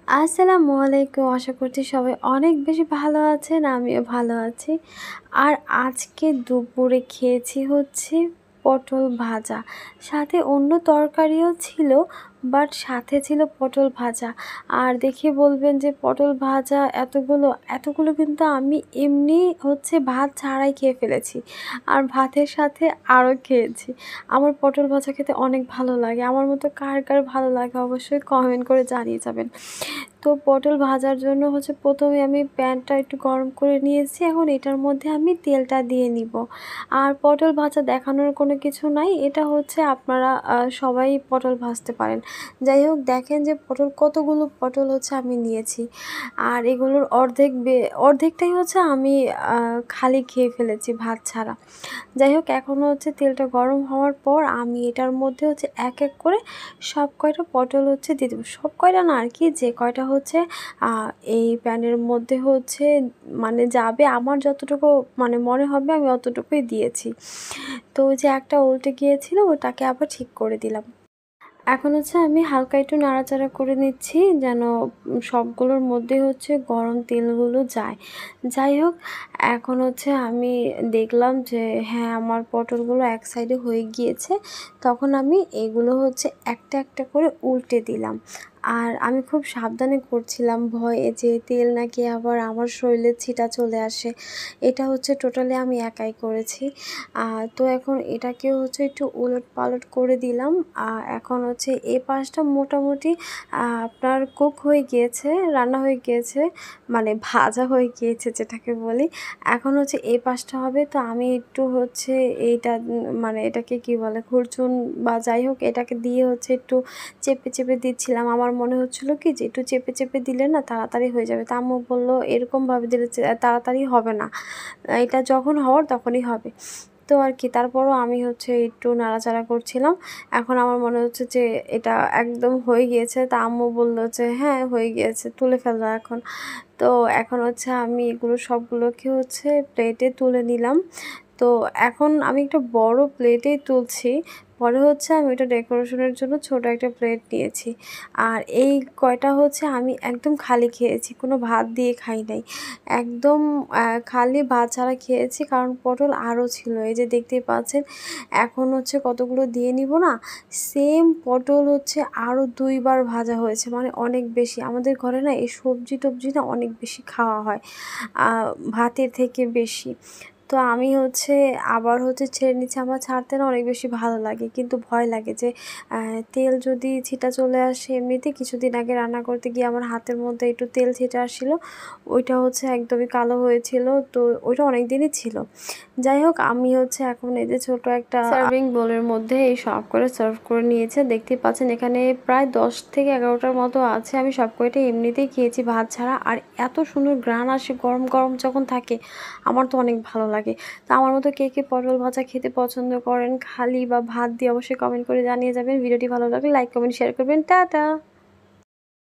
আসসালামু আলাইকুম। আশা করছি সবাই অনেক বেশি ভালো আছেন। আমিও ভালো আছি। আর আজকে দুপুরে খেয়েছি হচ্ছে পটল ভাজা। সাথে অন্য তরকারিও ছিল, বাট সাথে ছিল পটল ভাজা। আর দেখে বলবেন যে পটল ভাজা এতগুলো কিন্তু আমি এমনি হচ্ছে ভাত ছাড়াই খেয়ে ফেলেছি। আর ভাতের সাথে আরও খেয়েছি। আমার পটল ভাজা খেতে অনেক ভালো লাগে। আমার মতো কার কার ভালো লাগে অবশ্যই কমেন্ট করে জানিয়ে যাবেন। তো পটল ভাজার জন্য হচ্ছে প্রথমে আমি প্যানটা একটু গরম করে নিয়েছি। এখন এটার মধ্যে আমি তেলটা দিয়ে নিব। আর পটল ভাজা দেখানোর কোনো কিছু নাই। এটা হচ্ছে আপনারা সবাই পটল ভাজতে পারেন। যাই হোক, দেখেন যে কতগুলো পটল হচ্ছে আমি নিয়েছি। আর এগুলোর অর্ধেকটাই হচ্ছে আমি খালি খেয়ে ফেলেছি ভাত ছাড়া। যাই হোক, এখন হচ্ছে তেলটা গরম হওয়ার পর আমি এটার মধ্যে হচ্ছে এক এক করে সব কয়টা পটল হচ্ছে দিয়ে দেবো। সব কয়টা না আর কি, যে কয়টা হচ্ছে এই প্যানের মধ্যে হচ্ছে মানে যাবে, আমার যতটুকু মানে মনে হবে আমি অতটুকুই দিয়েছি। তো ওই যে একটা উল্টে গিয়েছিল ওটাকে আবার ঠিক করে দিলাম। এখন হচ্ছে আমি হালকা একটু নাড়াচাড়া করে নিচ্ছি যেন সবগুলোর মধ্যে হচ্ছে গরম তেলগুলো যায়। যাই হোক, এখন হচ্ছে আমি দেখলাম যে হ্যাঁ, আমার পটলগুলো এক সাইডে হয়ে গিয়েছে। তখন আমি এগুলো হচ্ছে একটা একটা করে উল্টে দিলাম। আর আমি খুব সাবধানে করছিলাম, ভয়ে যে তেল নাকি আবার আমার শরীরে ছিটা চলে আসে। এটা হচ্ছে টোটালি আমি একাই করেছি। তো এখন এটাকেও হচ্ছে একটু উলটপালট করে দিলাম। এখন হচ্ছে এই পাশটা মোটামুটি আপনার কুক হয়ে গিয়েছে, রান্না হয়ে গিয়েছে, মানে ভাজা হয়ে গিয়েছে যেটাকে বলি। এখন হচ্ছে এই পাশটা হবে। তো আমি একটু হচ্ছে এইটা মানে এটাকে কি বলে, খুরচুন বা যাই হোক, এটাকে দিয়ে হচ্ছে একটু চেপে চেপে দিচ্ছিলাম। আমার মনে হচ্ছিল কি যে একটু চেপে চেপে দিলে না তাড়াতাড়ি হয়ে যাবে। তা আম্মু বললো এরকমভাবে দিলে তাড়াতাড়ি হবে না, এটা যখন হওয়ার তখনই হবে। তো আর কি, তারপরও আমি হচ্ছে একটু নাড়াচাড়া করছিলাম। এখন আমার মনে হচ্ছে যে এটা একদম হয়ে গিয়েছে। তা আম্মু বলল যে হ্যাঁ, হয়ে গিয়েছে, তুলে ফেলো এখন। তো এখন হচ্ছে আমি এগুলো সবগুলোকে হচ্ছে প্লেটে তুলে নিলাম। তো এখন আমি একটা বড় প্লেটেই তুলছি। পরে হচ্ছে আমি এটা ডেকোরেশনের জন্য ছোট একটা প্লেট নিয়েছি। আর এই কয়টা হচ্ছে আমি একদম খালি খেয়েছি, কোনো ভাত দিয়ে খাই নাই। একদম খালি ভাত ছাড়া খেয়েছি, কারণ পটল আরও ছিল, এই যে দেখতেই পাচ্ছেন। এখন হচ্ছে কতগুলো দিয়ে নিব না, সেম পটল হচ্ছে আরও 2 বার ভাজা হয়েছে, মানে অনেক বেশি। আমাদের ঘরে না এই সবজি টবজি না অনেক বেশি খাওয়া হয়, ভাতের থেকে বেশি। তো আমি হচ্ছে আবার হচ্ছে ছেড়ে নিচ্ছি। আমার ছাড়তে না অনেক বেশি ভালো লাগে, কিন্তু ভয় লাগে যে তেল যদি ছিটা চলে আসে। এমনিতে কিছুদিন আগে রান্না করতে গিয়ে আমার হাতের মধ্যে একটু তেল ছিটা আসছিল, ওইটা হচ্ছে একদমই কালো হয়েছিল। তো ওইটা অনেক দিনই ছিল। যাই হোক, আমি হচ্ছে এখন এই যে ছোট একটা সার্ভিং বোলের মধ্যে এই সব করে সার্ভ করে নিয়েছে। দেখতেই পাচ্ছেন এখানে প্রায় 10 থেকে 11টার মতো আছে। আমি সব কয়টা এমনিতেই খেয়েছি ভাত ছাড়া। আর এত সুন্দর ঘ্রাণ আসে গরম গরম যখন থাকে, আমার তো অনেক ভালো লাগে। তো আমার মতো কে কে পটল ভাজা খেতে পছন্দ করেন, খালি বা ভাত দিয়ে, অবশ্যই কমেন্ট করে জানিয়ে যাবেন। ভিডিওটি ভালো লাগলে লাইক কমেন্ট শেয়ার করবেন। টাটা।